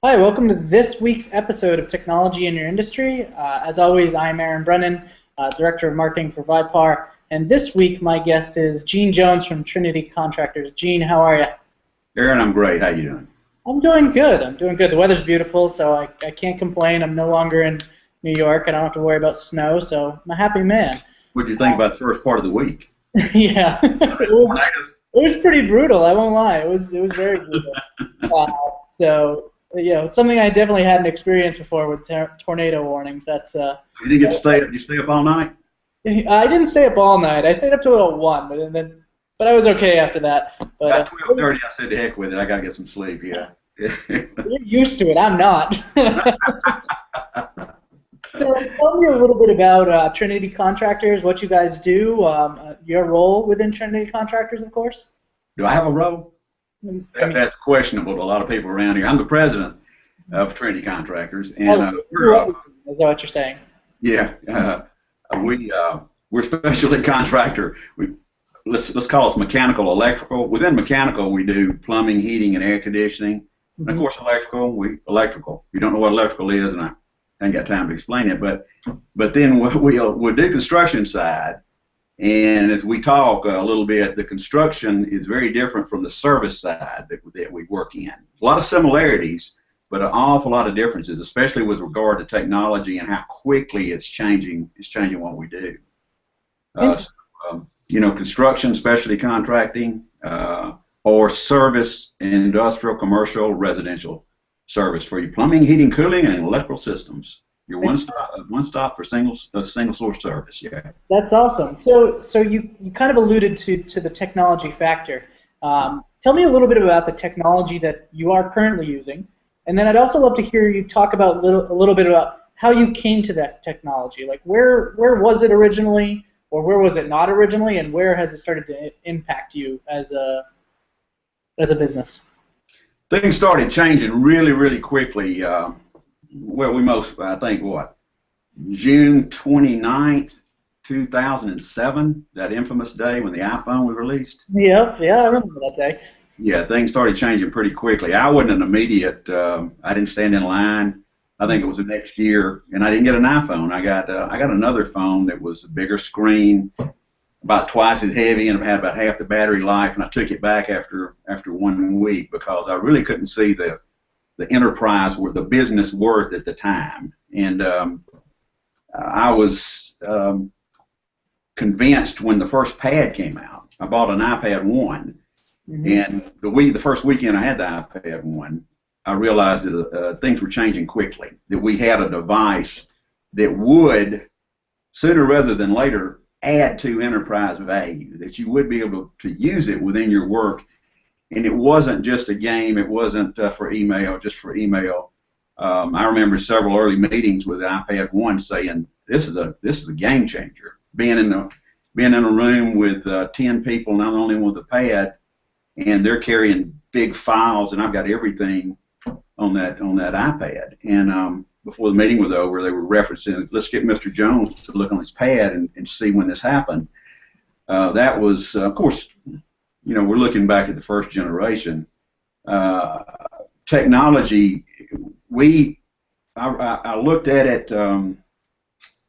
Hi, welcome to this week's episode of Technology in Your Industry. As always, I'm Aaron Brennan, Director of Marketing for Vipar, and this week my guest is Gene Jones from Trinity Contractors. Gene, how are you? Aaron, I'm great. How you doing? I'm doing good. I'm doing good. The weather's beautiful, so I can't complain. I'm no longer in New York. I don't have to worry about snow, so I'm a happy man. What did you think about the first part of the week? Yeah, it was pretty brutal. I won't lie. It was very brutal. It's something I definitely hadn't experienced before with tornado warnings. That's You didn't get to stay up. Did you stay up all night? I didn't stay up all night. I stayed up till about 1, but I was okay after that. But At 12:30, I said to heck with it. I gotta get some sleep. Yeah. You're used to it. I'm not. So tell me a little bit about Trinity Contractors, what you guys do, your role within Trinity Contractors, of course. Do I have a role? That's questionable to a lot of people around here. I'm the president of Trinity Contractors, and is that what you're saying? Yeah, we're a specialty contractor. Let's call us mechanical, electrical. Within mechanical, we do plumbing, heating, and air conditioning. And of course, electrical. You don't know what electrical is, and I ain't got time to explain it. But then we'll do construction side. And as we talk a little bit, the construction is very different from the service side that we work in. A lot of similarities, but an awful lot of differences, especially with regard to technology and how quickly it's changing what we do. Construction, specialty contracting, or service, industrial, commercial, residential service for your plumbing, heating, cooling, and electrical systems. Your one stop for single source service. Yeah. That's awesome. So you kind of alluded to the technology factor. Tell me a little bit about the technology that you are currently using, and then I'd also love to hear you talk about a little bit about how you came to that technology. Like where was it originally, or where was it not originally, and where has it started to impact you as a business? Things started changing really, really quickly. I think, June 29th, 2007, that infamous day when the iPhone was released. Yeah, I remember that day. Yeah, things started changing pretty quickly. I wasn't an immediate, I didn't stand in line. I think it was the next year, and I didn't get an iPhone. I got another phone that was a bigger screen, about twice as heavy, and it had about half the battery life, and I took it back after 1 week because I really couldn't see the enterprise or the business worth at the time. And I was convinced when the first pad came out. I bought an iPad 1, and the first weekend I had the iPad 1, I realized that things were changing quickly, that we had a device that would, sooner rather than later, add to enterprise value, that you would be able to use it within your work. And it wasn't just a game. It wasn't for email, just for email. I remember several early meetings with the iPad 1 saying, "This is a game changer." Being in a room with 10 people, not only with a pad, and they're carrying big files, and I've got everything on that iPad. And before the meeting was over, they were referencing, "Let's get Mr. Jones to look on his pad and see when this happened." That was, of course. We're looking back at the first generation. Technology, I looked at it a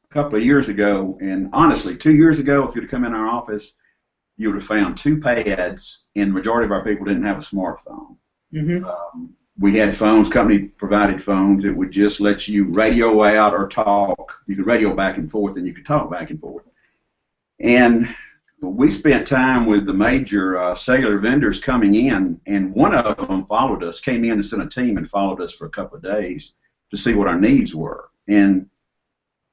couple of years ago, and honestly, 2 years ago, if you'd have come in our office, you would have found 2 pads, and the majority of our people didn't have a smartphone. We had phones, company-provided phones that would just let you radio out or talk. You could radio back and forth, and you could talk back and forth. And we spent time with the major cellular vendors coming in, and one of them came in and sent a team and followed us for a couple of days to see what our needs were. And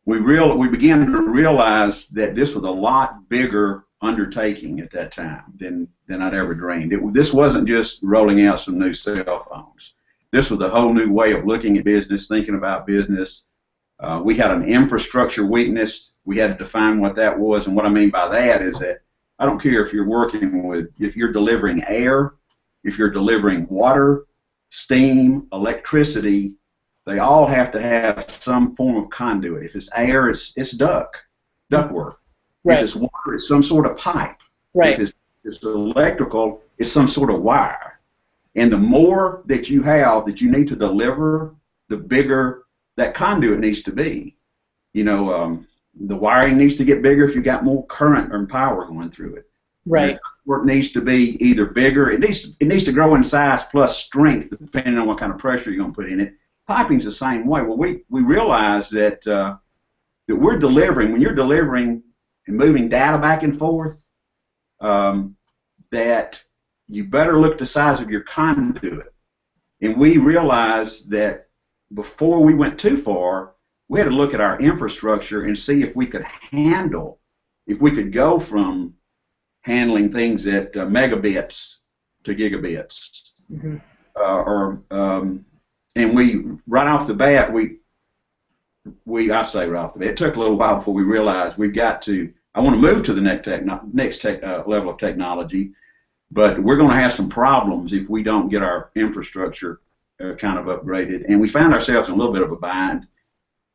we began to realize that this was a lot bigger undertaking at that time than I'd ever dreamed. This wasn't just rolling out some new cell phones. This was a whole new way of looking at business, thinking about business. We had an infrastructure weakness. We had to define what that was, and what I mean by that is that I don't care if you're delivering air, if you're delivering water, steam, electricity, they all have to have some form of conduit. If it's air, it's ductwork. Right. If it's water, it's some sort of pipe. Right. If it's electrical, it's some sort of wire. And the more that you have that you need to deliver, the bigger that conduit needs to be. You know, the wiring needs to get bigger if you've got more current or power going through it. Right. Work needs to be either bigger. It needs to grow in size plus strength, depending on what kind of pressure you're going to put in it. Piping's the same way. Well, we realize that that we're delivering, when you're delivering and moving data back and forth, that you better look at the size of your conduit. And we realized that before we went too far, we had to look at our infrastructure and see if we could handle, if we could go from handling things at megabits to gigabits. Mm-hmm. And we, right off the bat, I say right off the bat, it took a little while before we realized we've got to, I want to move to the next level of technology, but we're going to have some problems if we don't get our infrastructure kind of upgraded. And we found ourselves in a little bit of a bind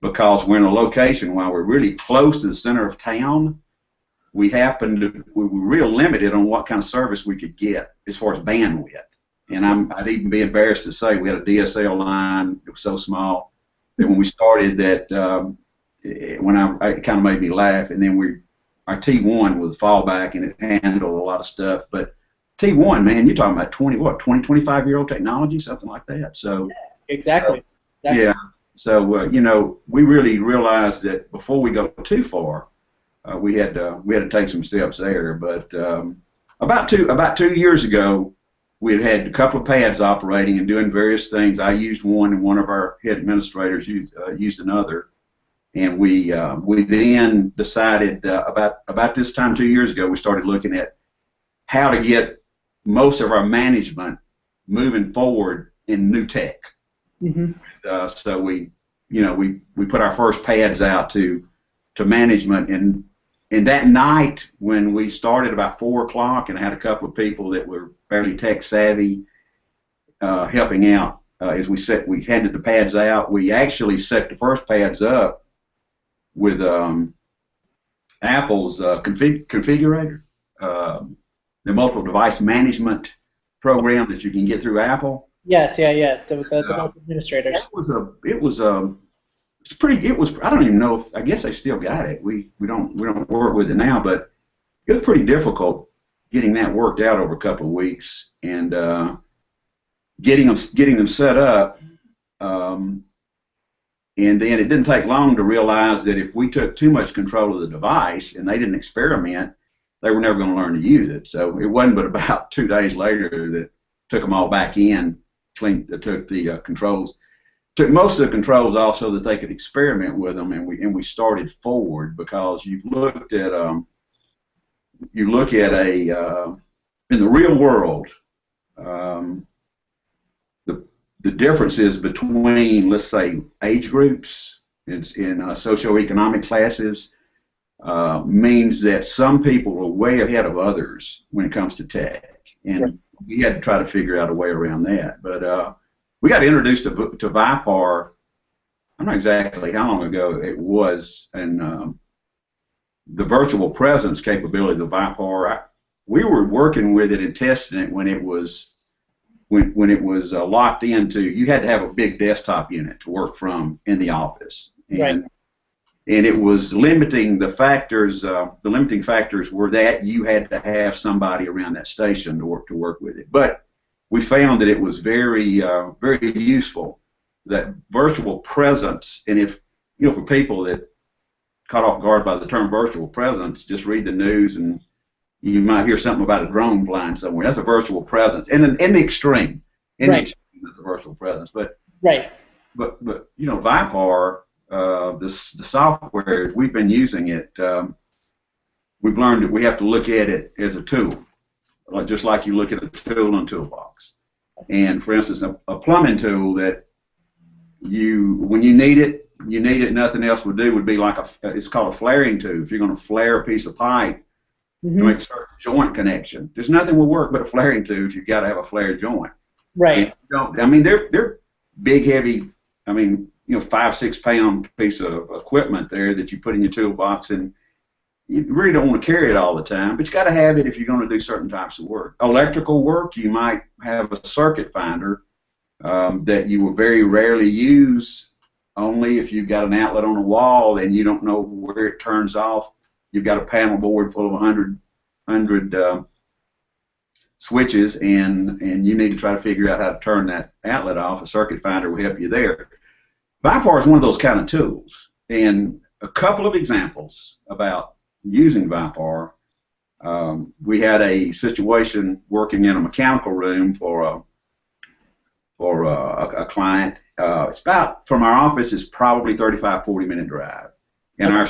because we're in a location while we're really close to the center of town. We were real limited on what kind of service we could get as far as bandwidth. And I'd even be embarrassed to say we had a DSL line that was so small that when we started that, it kind of made me laugh. And then our T1 was fallback and it handled a lot of stuff. But T1, man, you're talking about 25-year-old technology, something like that. So exactly. Yeah. So you know, we really realized that before we go too far, we had to take some steps there. But about 2 years ago, we had a couple of pads operating and doing various things. I used one, and one of our head administrators used another. And we then decided about this time 2 years ago, we started looking at how to get most of our management moving forward in new tech. Mm-hmm. So we put our first pads out to management, and that night when we started about 4 o'clock, and I had a couple of people that were fairly tech savvy helping out as we handed the pads out. We actually set the first pads up with Apple's configurator, the multiple device management program that you can get through Apple. Yes, yeah. The most administrators. I don't even know if, I guess they still got it. We don't work with it now, but it was pretty difficult getting that worked out over a couple of weeks and getting them set up. And then it didn't take long to realize that if we took too much control of the device and they didn't experiment, they were never going to learn to use it. So it wasn't but about 2 days later that took them all back in, took the controls, took most of the controls off so that they could experiment with them, and we started forward because you look at in the real world, the differences between, let's say, age groups in socioeconomic classes means that some people are way ahead of others when it comes to tech, and we had to try to figure out a way around that. But we got introduced to Vipar. I'm not exactly how long ago it was, and the virtual presence capability of the Vipar. We were working with it and testing it when it was locked into. You had to have a big desktop unit to work from in the office, and it was limiting the factors. The limiting factors were that you had to have somebody around that station to work with it. But we found that it was very very useful. That virtual presence, and if for people that caught off guard by the term virtual presence, just read the news and you might hear something about a drone flying somewhere. That's a virtual presence, in the extreme. In the extreme, that's a virtual presence. But Vipar, the software, we've been using it. We've learned that we have to look at it as a tool, just like you look at a tool in a toolbox. And for instance, a plumbing tool that when you need it, nothing else would do would be like it's called a flaring tube. If you're going to flare a piece of pipe to make a certain joint connection, there's nothing will work but a flaring tube. You've got to have a flared joint. Right. They're big, heavy. 5-6 pound piece of equipment there that you put in your toolbox, and you really don't want to carry it all the time, but you got to have it if you're going to do certain types of work. Electrical work, you might have a circuit finder that you will very rarely use, only if you've got an outlet on a wall and you don't know where it turns off. You've got a panel board full of 100 switches, and you need to try to figure out how to turn that outlet off. A circuit finder will help you there. VIPAR is one of those kind of tools, and a couple of examples about using VIPAR. We had a situation working in a mechanical room for a client. It's about, from our office, is probably 35-40 minute drive. And our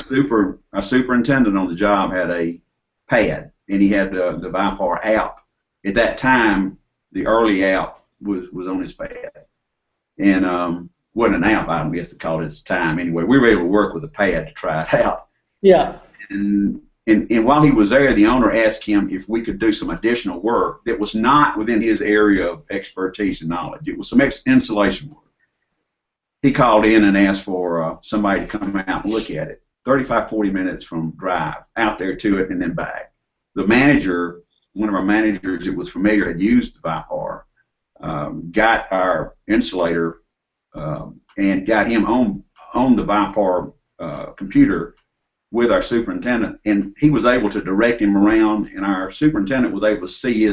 superintendent on the job had a pad, and he had the VIPAR app. At that time, the early app was on his pad, and wasn't an app, I guess they called it at the time. Anyway, we were able to work with a pad to try it out. Yeah. And while he was there, the owner asked him if we could do some additional work that was not within his area of expertise and knowledge. It was some insulation work. He called in and asked for somebody to come out and look at it. 35-40 minutes from drive, out there to it, and then back. The manager, one of our managers that was familiar, had used the VIPAR, got our insulator and got him on the VIPAR computer with our superintendent, and he was able to direct him around, and our superintendent was able to see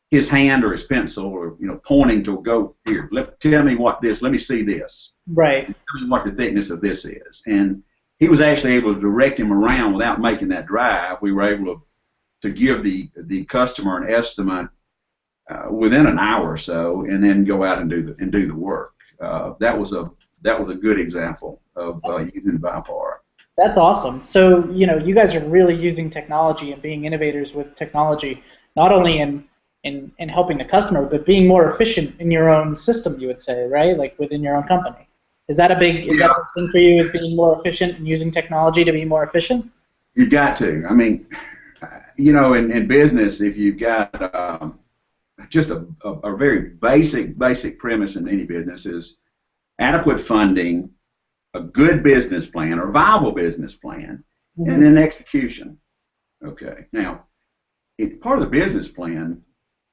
his hand or his pencil, or pointing to go here. Tell me what this. Let me see this. Right. Tell me what the thickness of this is. And he was actually able to direct him around without making that drive. We were able to give the customer an estimate within an hour or so, and then go out and do the work. That was a good example of using VIPAR. That's awesome. So, you guys are really using technology and being innovators with technology, not only in helping the customer, but being more efficient in your own system, you would say, right? Like within your own company. Is that a big thing for you, is being more efficient and using technology to be more efficient? You've got to. I mean, in business, if you've got just a very basic premise in any business is adequate funding, a good business plan, or a viable business plan, and then execution. Okay. Now, part of the business plan,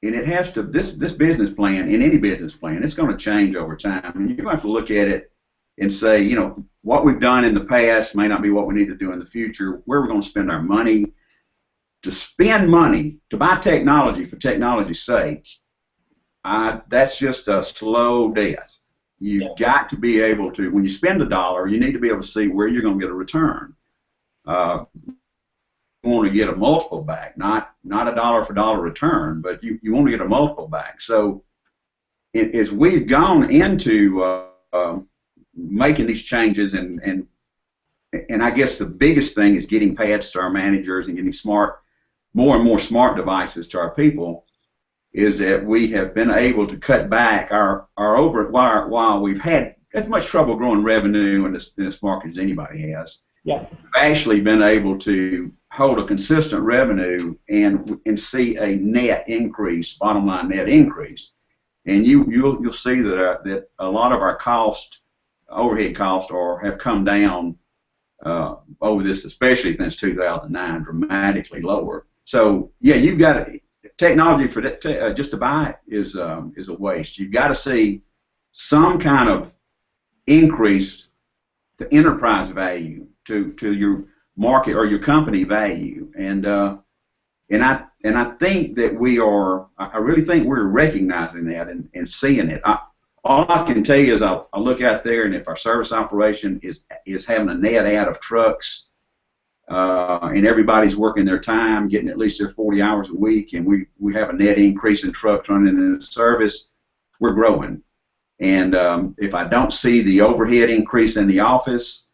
and it has to, this business plan, in any business plan, it's going to change over time. And you're going to have to look at it and say, what we've done in the past may not be what we need to do in the future. Where we're going to spend our money. To spend money to buy technology for technology's sake, that's just a slow death. You've got to be able to, when you spend $1, you need to be able to see where you're going to get a return. You want to get a multiple back, not a dollar for dollar return, but you want to get a multiple back. So as we've gone into making these changes, and I guess the biggest thing is getting pads to our managers and getting more and more smart devices to our people, is that we have been able to cut back our while we've had as much trouble growing revenue in this market as anybody has. Yeah. We've actually been able to hold a consistent revenue and see a net increase, bottom line net increase. And you'll see that a lot of our overhead costs have come down over this, especially since 2009, dramatically lower. So yeah, you've got technology for that just to buy it is a waste. You've got to see some kind of increase to enterprise value, to your market or your company value, and I think that I really think we're recognizing that and seeing it. All I can tell you is I look out there, and if our service operation is having a net add of trucks, and everybody's working their time, getting at least their 40 hours a week, and we have a net increase in trucks running in the service, we're growing. And if I don't see the overhead increase in the office,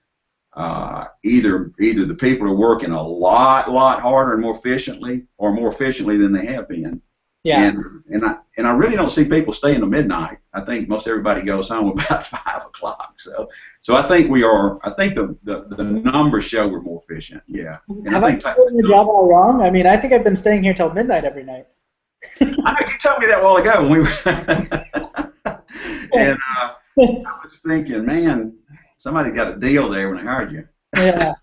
either the people are working a lot harder and more efficiently, or more efficiently than they have been. Yeah. And I really don't see people staying till midnight. I think most everybody goes home about 5 o'clock. So I think the numbers show we're more efficient. Yeah. And have I been doing your job all wrong? I mean, I think I've been staying here till midnight every night. I know you told me that a while ago when we were and I was thinking, man, somebody got a deal there when they hired you. Yeah.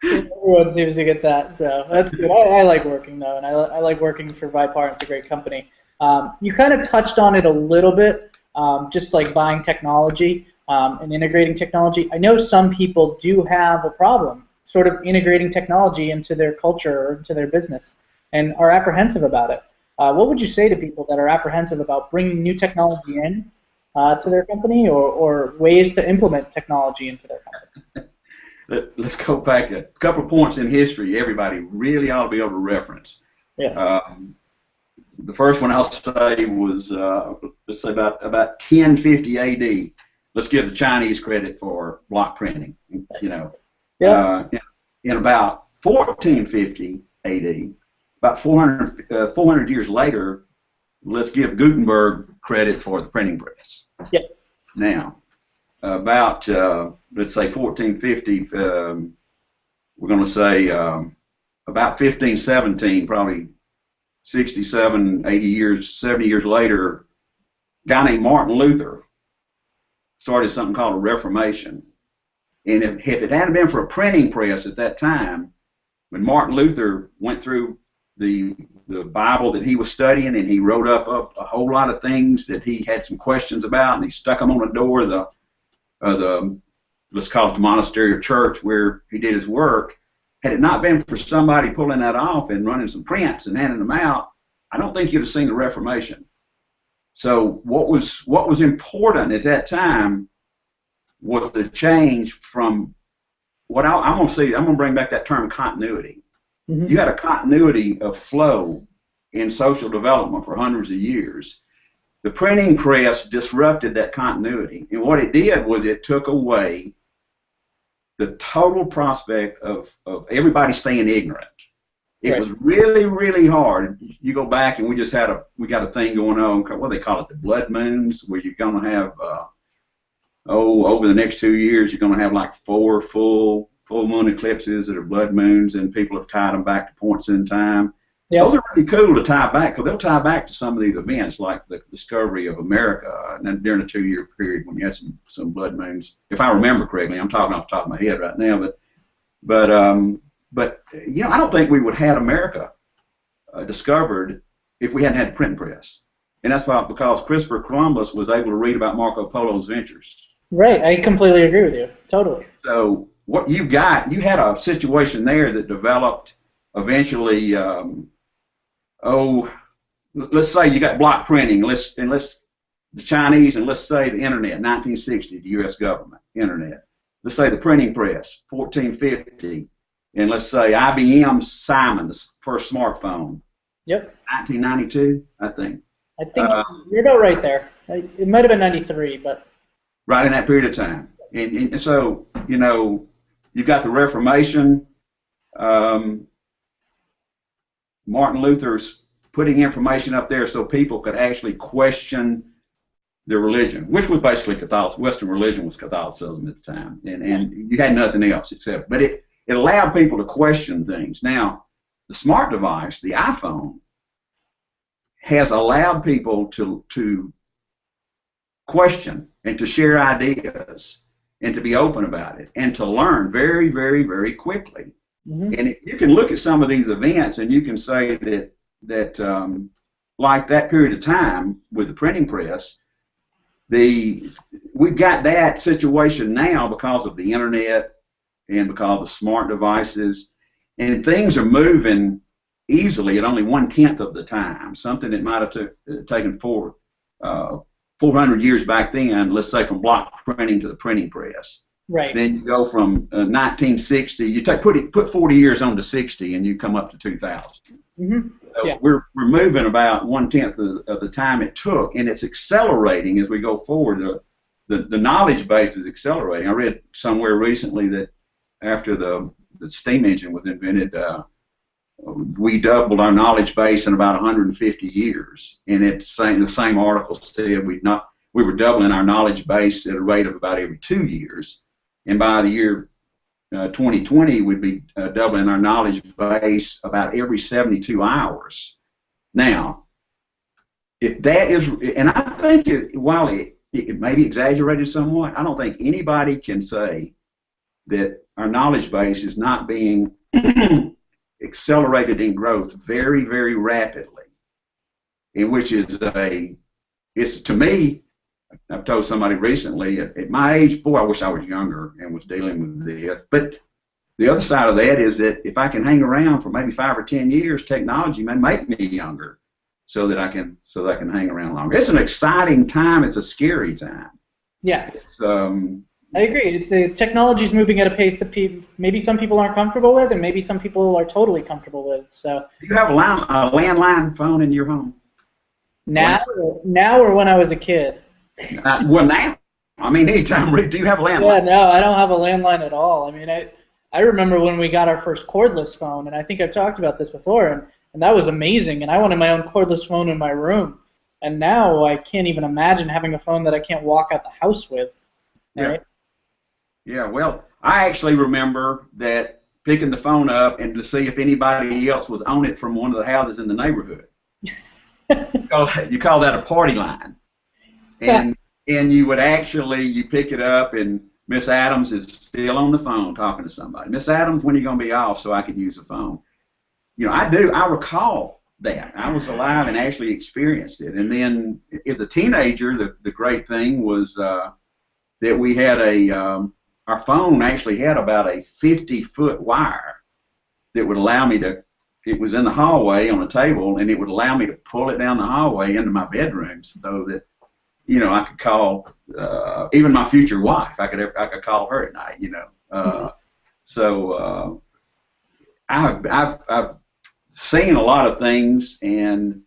Everyone seems to get that, so that's good. I like working though, and I like working for Vipar. It's a great company. You kind of touched on it a little bit, just like buying technology and integrating technology. I know some people do have a problem sort of integrating technology into their culture or into their business and are apprehensive about it. What would you say to people that are apprehensive about bringing new technology in to their company or ways to implement technology into their company? Let's go back a couple of points in history everybody really ought to be able to reference. Yeah. The first one I'll say was, let's say about 1050 AD. Let's give the Chinese credit for block printing. You know, Yeah. in about 1450 AD, about 400 years later, let's give Gutenberg credit for the printing press. Yeah. Now, about let's say 1450, we're going to say about 1517, probably 67, 80 years, 70 years later, a guy named Martin Luther started something called a Reformation. And if it hadn't been for a printing press at that time, when Martin Luther went through the Bible that he was studying, and he wrote up a whole lot of things that he had some questions about, and he stuck them on the door of the let's call it the monastery or church where he did his work. Had it not been for somebody pulling that off and running some prints and handing them out, I don't think you'd have seen the Reformation. So what was important at that time was the change from what I'm going to say. I'm going to bring back that term continuity. Mm-hmm. You had a continuity of flow in social development for hundreds of years. The printing press disrupted that continuity, and what it did was it took away the total prospect of everybody staying ignorant. It right. was really, really hard. You go back, and we got a thing going on. What do they call it? The blood moons, where you're going to have over the next 2 years, you're going to have like 4 full moon eclipses that are blood moons, and people have tied them back to points in time. Yep. Those are really cool to tie back, because they'll tie back to some of these events, like the discovery of America during a 2-year period when you had some blood moons. If I remember correctly, I'm talking off the top of my head right now, but you know, I don't think we would have had America discovered if we hadn't had the printing press, and that's because Christopher Columbus was able to read about Marco Polo's ventures. Right, I completely agree with you, totally. So what you had a situation there that developed eventually. Let's say you got block printing, the Chinese, and let's say the internet, 1960, the U.S. government, internet. Let's say the printing press, 1450, and let's say IBM's Simon's first smartphone. Yep. 1992, I think. I think you're about right there. It might have been 93, but. Right in that period of time. And so, you know, you've got the Reformation. Martin Luther's putting information up there so people could actually question their religion, which was basically Catholicism. Western religion was Catholicism at the time, and you had nothing else except. But it allowed people to question things. Now, the smart device, the iPhone, has allowed people to question and to share ideas and to be open about it and to learn very, very, very quickly. Mm-hmm. And you can look at some of these events, and you can say that like that period of time with the printing press, we've got that situation now because of the internet and because of smart devices, and things are moving easily at only 1/10 of the time. Something that might have taken 400 years back then, let's say from block printing to the printing press. Right. Then you go from 1960. You put 40 years on to 60, and you come up to 2000. Mm-hmm. So yeah. We're moving about 1/10 of the time it took, and it's accelerating as we go forward. The knowledge base is accelerating. I read somewhere recently that after the steam engine was invented, we doubled our knowledge base in about 150 years. And it's saying the same article said we were doubling our knowledge base at a rate of about every 2 years. And by the year 2020, we'd be doubling our knowledge base about every 72 hours. Now, if that is, and I think while it may be exaggerated somewhat, I don't think anybody can say that our knowledge base is not being accelerated in growth very, very rapidly, in which is it's to me, I've told somebody recently, at my age, boy, I wish I was younger and was dealing with this. But the other side of that is that if I can hang around for maybe 5 or 10 years, technology may make me younger, so that I can hang around longer. It's an exciting time. It's a scary time. Yes. It's, I agree. It's technology is moving at a pace that maybe some people aren't comfortable with, and maybe some people are totally comfortable with. So. Do you have a landline phone in your home? Now or when I was a kid? Well, now. I mean, anytime. Do you have a landline? Yeah, no, I don't have a landline at all. I mean, I remember when we got our first cordless phone, and I think I've talked about this before, and that was amazing. And I wanted my own cordless phone in my room. And now I can't even imagine having a phone that I can't walk out the house with. Right? Yeah, well, I actually remember that picking the phone up and to see if anybody else was on it from one of the houses in the neighborhood. You call that a party line. And you would you pick it up and Miss Adams is still on the phone talking to somebody. Miss Adams, when are you going to be off so I can use the phone? You know, I recall that. I was alive and actually experienced it. And then as a teenager, the great thing was that we had our phone actually had about a 50-foot wire that would allow me to, it was in the hallway on a table, and it would allow me to pull it down the hallway into my bedroom so that, you know, I could call even my future wife. I could call her at night, you know. So I've seen a lot of things and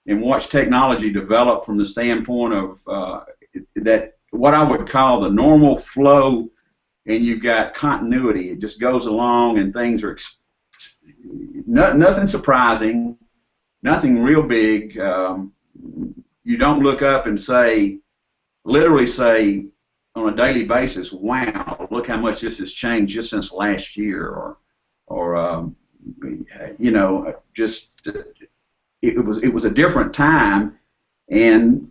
watched technology develop from the standpoint of that what I would call the normal flow, and you've got continuity. It just goes along, and things are nothing surprising, nothing real big. You don't look up and literally say on a daily basis, wow, look how much this has changed just since last year, or you know, just it was a different time. And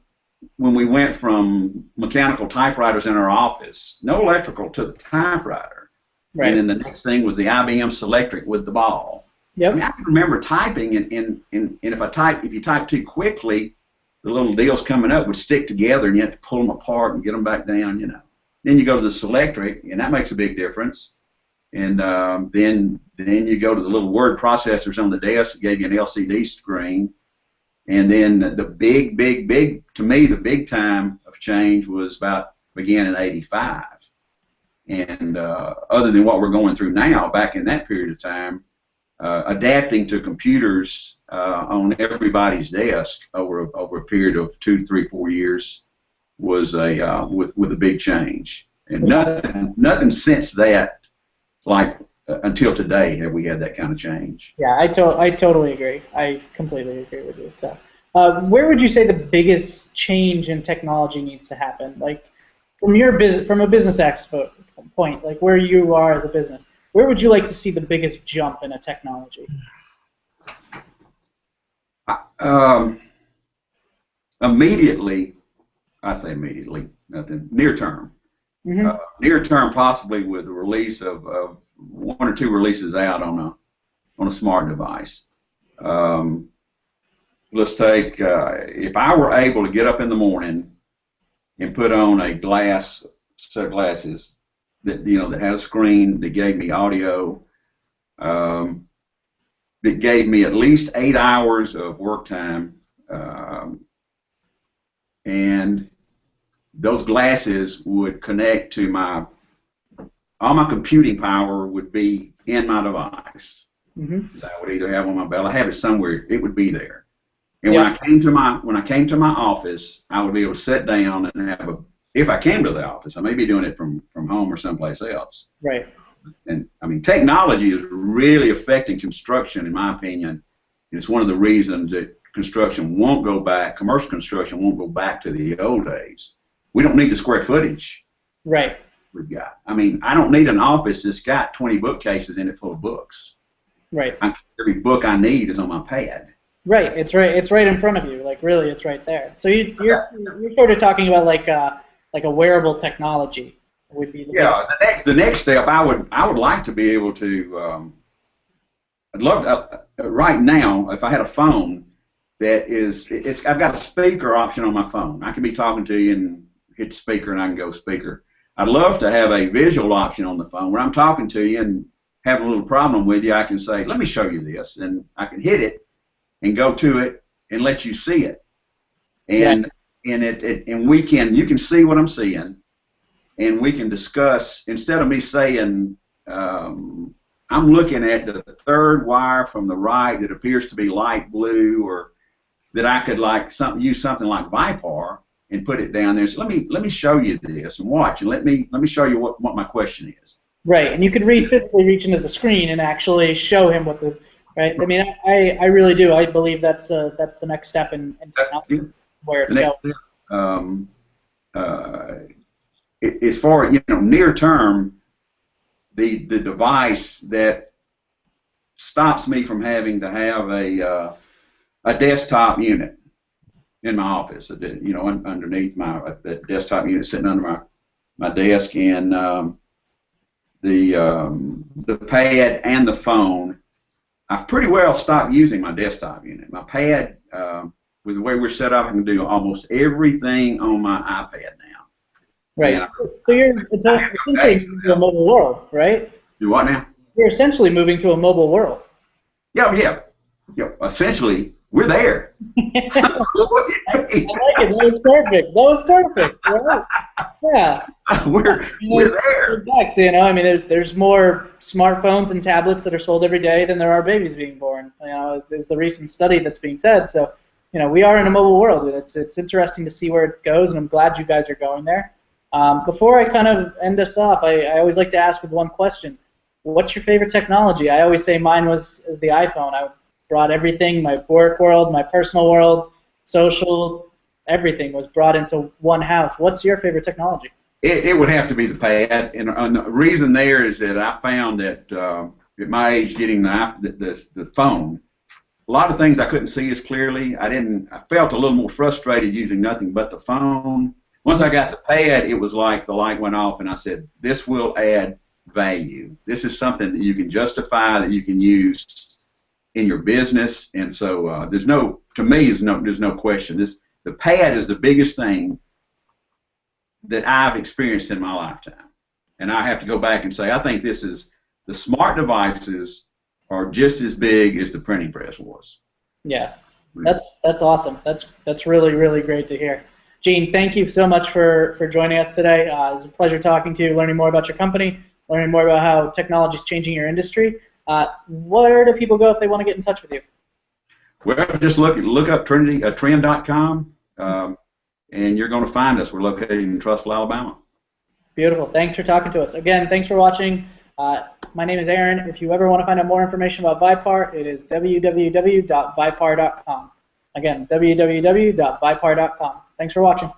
when we went from mechanical typewriters in our office, no electrical, to the typewriter, right. And then the next thing was the IBM Selectric with the ball. Yep. I mean, I can remember typing, and if you type too quickly, the little deals coming up would stick together, and you have to pull them apart and get them back down, you know. Then you go to the Selectric, and that makes a big difference. And then you go to the little word processors on the desk that gave you an LCD screen. And then the big, to me, the big time of change began in '85. And other than what we're going through now, back in that period of time, adapting to computers on everybody's desk over a period of 2, 3, 4 years was with a big change. And nothing since that, like until today, have we had that kind of change. Yeah, I totally agree. I completely agree with you. So, where would you say the biggest change in technology needs to happen? Like, from a business expert point, like where you are as a business, where would you like to see the biggest jump in a technology? Immediately, I'd say immediately, nothing. Near term. Mm-hmm. Near term, possibly with the release of 1 or 2 releases out on a smart device. Let's take if I were able to get up in the morning and put on a set of glasses that that had a screen that gave me audio, that gave me at least 8 hours of work time, and those glasses would connect to all my computing power would be in my device. Mm-hmm. I would either have on my belt, I have it somewhere, it would be there. And when I came to my office, I would be able to sit down and if I came to the office, I may be doing it from home or someplace else. Right. And I mean, technology is really affecting construction, in my opinion. And it's one of the reasons that construction won't go back, commercial construction won't go back to the old days. We don't need the square footage. Right. We've got. I mean, I don't need an office that's got 20 bookcases in it full of books. Right. Every book I need is on my pad. Right. It's right in front of you. Like really, it's right there. So you're sort of talking about like a wearable technology. would be Yeah, the next step, I would like to be able to. I'd love right now if I had a phone that I've got a speaker option on my phone. I can be talking to you and hit speaker and I can go speaker. I'd love to have a visual option on the phone where I'm talking to you and having a little problem with you. I can say, let me show you this, and I can hit it and go to it and let you see it, and you can see what I'm seeing, and we can discuss instead of me saying. I'm looking at the third wire from the right that appears to be light blue, or that I could use something like Vipar and put it down there. So let me show you this and watch, and let me show you what my question is. Right, and you could physically reach into the screen and actually show him what the right. I mean, I really do. I believe that's the next step in technology where it's going. As far as near term. The device that stops me from having to have a desktop unit in my office, underneath the desktop unit sitting under my desk, and the pad and the phone. I've pretty well stopped using my desktop unit. My pad, with the way we're set up, I can do almost everything on my iPad now. Right. So you're essentially moving to a mobile world, right? Do what now? You're essentially moving to a mobile world. Yeah. Essentially, we're there. I like it. That was perfect. Right? Yeah. We're there. Correct. I mean, there's more smartphones and tablets that are sold every day than there are babies being born. There's the recent study that's being said. So, we are in a mobile world, and it's interesting to see where it goes, and I'm glad you guys are going there. Before I kind of end us off, I always like to ask with one question. What's your favorite technology? I always say mine is the iPhone. I brought everything, my work world, my personal world, social, everything was brought into one house. What's your favorite technology? It would have to be the pad, and the reason there is that I found that at my age getting the phone, a lot of things I couldn't see as clearly. I felt a little more frustrated using nothing but the phone. Once I got the pad, it was like the light went off, and I said, this will add value. This is something that you can justify, that you can use in your business, and so there's no question. The pad is the biggest thing that I've experienced in my lifetime, and I have to go back and say, I think the smart devices are just as big as the printing press was. Yeah, that's awesome. That's really, really great to hear. Gene, thank you so much for joining us today. It was a pleasure talking to you, learning more about your company, learning more about how technology is changing your industry. Where do people go if they want to get in touch with you? Well, just look up trend.com, and you're going to find us. We're located in Trussville, Alabama. Beautiful. Thanks for talking to us. Again, thanks for watching. My name is Aaron. If you ever want to find out more information about Vipar, it is www.vipar.com. Again, www.vipar.com. Thanks for watching.